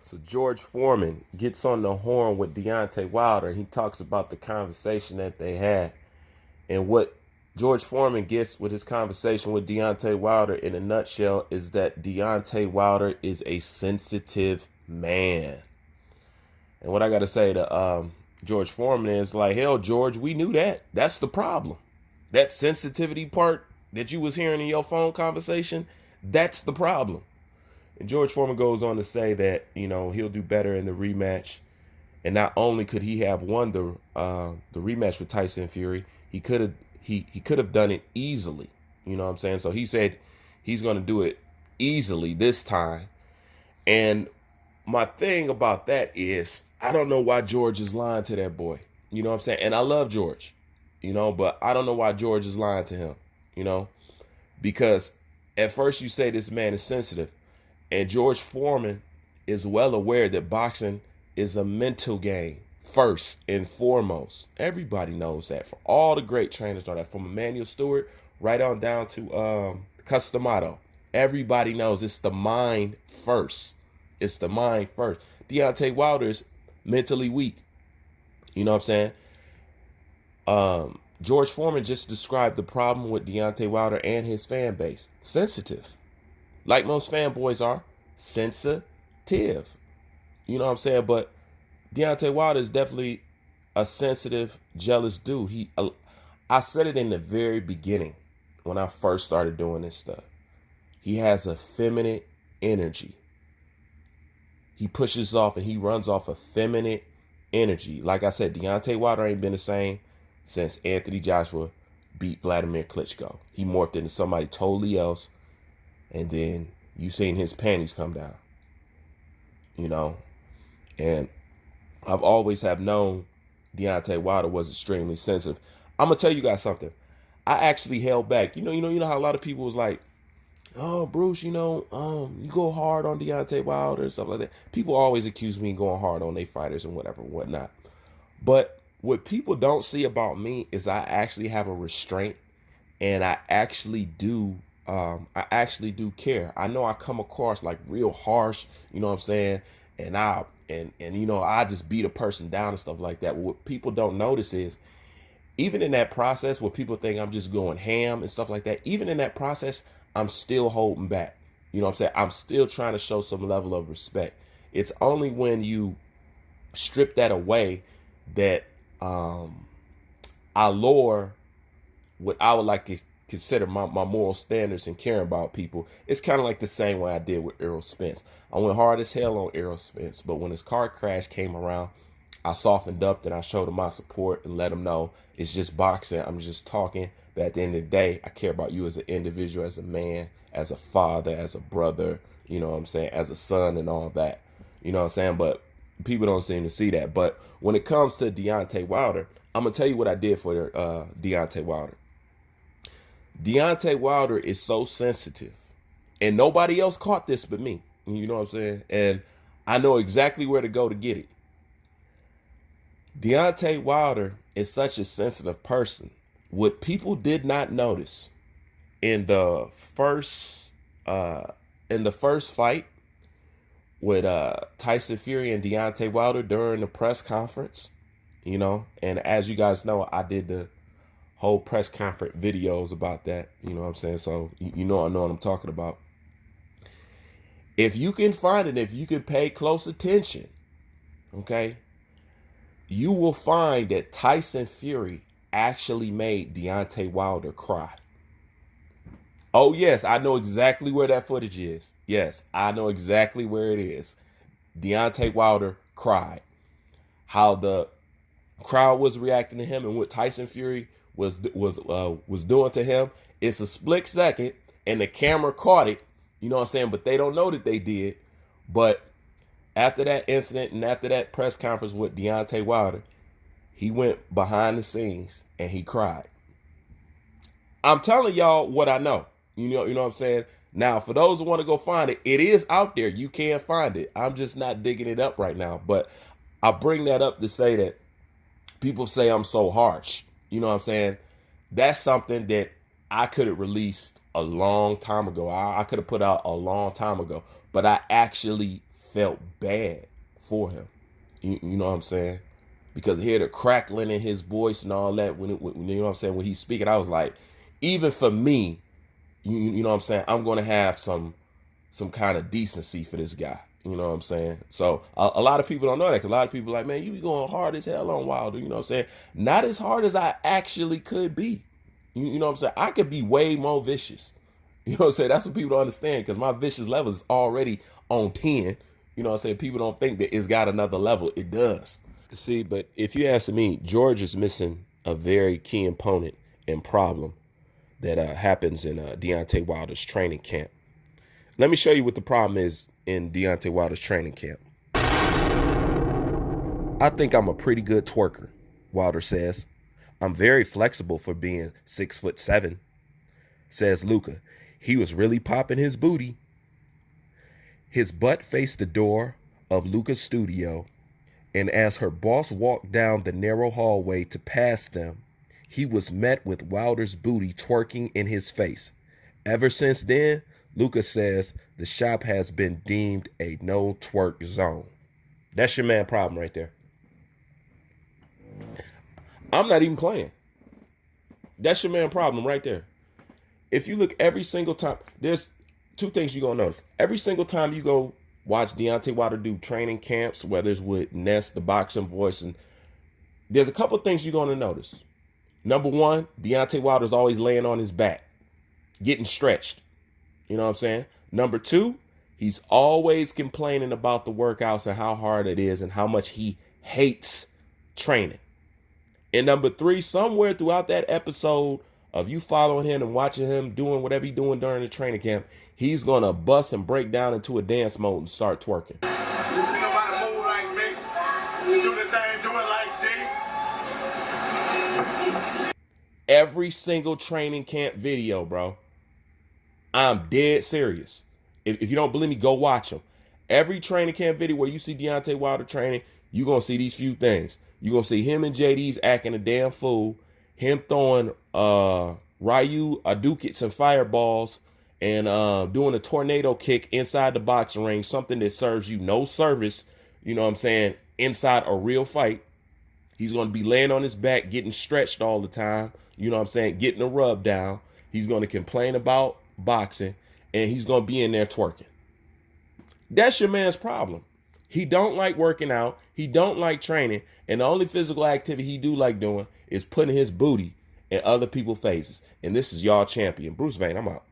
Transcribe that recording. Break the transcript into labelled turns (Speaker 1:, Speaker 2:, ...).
Speaker 1: So George Foreman gets on the horn with Deontay Wilder. He talks about the conversation that they had. And what George Foreman gets with his conversation with Deontay Wilder in a nutshell is that Deontay Wilder is a sensitive man. And what I got to say to George Foreman is like, hell, George, we knew that. That's the problem. That sensitivity part that you was hearing in your phone conversation, that's the problem. And George Foreman goes on to say that, he'll do better in the rematch. And not only could he have won the rematch with Tyson Fury, he could have done it easily. You know what I'm saying? So he said he's going to do it easily this time. And my thing about that is I don't know why George is lying to that boy. You know what I'm saying? And I love George, but I don't know why George is lying to him, because at first you say this man is sensitive. And George Foreman is well aware that boxing is a mental game first and foremost. Everybody knows that. For all the great trainers know that. From Emmanuel Stewart right on down to Customato. Everybody knows it's the mind first. It's the mind first. Deontay Wilder is mentally weak. You know what I'm saying? George Foreman just described the problem with Deontay Wilder and his fan base. Sensitive. Like most fanboys are, sensitive. You know what I'm saying? But Deontay Wilder is definitely a sensitive, jealous dude. I said it in the very beginning when I first started doing this stuff. He has a feminine energy. He pushes off and he runs off a feminine energy. Like I said, Deontay Wilder ain't been the same since Anthony Joshua beat Vladimir Klitschko. He morphed into somebody totally else. And then you seen his panties come down, and I've always have known Deontay Wilder was extremely sensitive. I'm gonna tell you guys something. I actually held back. You know how a lot of people was like, "Oh, Bruce, you go hard on Deontay Wilder and stuff like that." People always accuse me of going hard on their fighters and whatever and whatnot. But what people don't see about me is I actually have a restraint, and I actually do care. I know I come across like real harsh, you know what I'm saying? And I just beat a person down and stuff like that. What people don't notice is even in that process where people think I'm just going ham and stuff like that, even in that process, I'm still holding back. You know what I'm saying? I'm still trying to show some level of respect. It's only when you strip that away that I lower what I would like to consider my moral standards and caring about people. It's kind of like the same way I did with Errol Spence. I went hard as hell on Errol Spence, but when his car crash came around, I softened up and I showed him my support and let him know it's just boxing. I'm just talking. But at the end of the day, I care about you as an individual, as a man, as a father, as a brother, you know what I'm saying, as a son and all that. You know what I'm saying? But people don't seem to see that. But when it comes to Deontay Wilder, I'm going to tell you what I did for Deontay Wilder. Deontay Wilder is so sensitive, and nobody else caught this but me. You know what I'm saying? And I know exactly where to go to get it. Deontay Wilder is such a sensitive person. What people did not notice in the first fight with Tyson Fury and Deontay Wilder during the press conference, and as you guys know, I did the whole press conference videos about that, you know what I'm saying? So I know what I'm talking about. If you can find it, if you can pay close attention, okay, you will find that Tyson Fury actually made Deontay Wilder cry. Oh yes, I know exactly where that footage is. Yes, I know exactly where it is. Deontay Wilder cried. How the crowd was reacting to him and what Tyson Fury was doing to him. It's a split second and the camera caught it, you know what I'm saying? But they don't know that they did. But after that incident and after that press conference with Deontay Wilder, he went behind the scenes and he cried. I'm telling y'all what I know. You know what I'm saying? Now, for those who want to go find it, it is out there. You can find it. I'm just not digging it up right now. But I bring that up to say that people say I'm so harsh. You know what I'm saying? That's something that I could have released a long time ago. I could have put out a long time ago. But I actually felt bad for him. You know what I'm saying? Because hear the crackling in his voice and all that when you know what I'm saying, when he's speaking, I was like, even for me, you know what I'm saying, I'm gonna have some kind of decency for this guy. You know what I'm saying? So a lot of people don't know that, because a lot of people are like, man, you going hard as hell on Wilder. You know what I'm saying? Not as hard as I actually could be. You know what I'm saying? I could be way more vicious. You know what I'm saying? That's what people don't understand, because my vicious level is already on 10. You know what I'm saying? People don't think that it's got another level. It does. See, but if you ask me, George is missing a very key component and problem that happens in Deontay Wilder's training camp. Let me show you what the problem is in Deontay Wilder's training camp. I think I'm a pretty good twerker, Wilder says. I'm very flexible for being 6'7", says Luka. He was really popping his booty. His butt faced the door of Luka's studio, and as her boss walked down the narrow hallway to pass them, he was met with Wilder's booty twerking in his face. Ever since then, Luka says the shop has been deemed a no twerk zone. That's your man problem right there. I'm not even playing. That's your man problem right there. If you look every single time, there's two things you're going to notice. Every single time you go watch Deontay Wilder do training camps, whether it's with Ness, the boxing voice, and there's a couple of things you're going to notice. Number one, Deontay Wilder's always laying on his back, getting stretched. You know what I'm saying? Number two, he's always complaining about the workouts and how hard it is and how much he hates training. And number three, somewhere throughout that episode of you following him and watching him doing whatever he's doing during the training camp, he's going to bust and break down into a dance mode and start twerking.
Speaker 2: Nobody move like me. Do the thing, do it like this.
Speaker 1: Every single training camp video, bro. I'm dead serious. If you don't believe me, go watch them. Every training camp video where you see Deontay Wilder training, you're going to see these few things. You're going to see him and JD's acting a damn fool. Him throwing Ryu Hadouken and fireballs and doing a tornado kick inside the boxing ring, something that serves you no service, you know what I'm saying, inside a real fight. He's going to be laying on his back, getting stretched all the time, you know what I'm saying, getting a rub down. He's going to complain about boxing, and he's going to be in there twerking. That's your man's problem. He don't like working out. He don't like training. And the only physical activity he do like doing is putting his booty in other people's faces. And this is y'all champion, Bruce Vane. I'm out.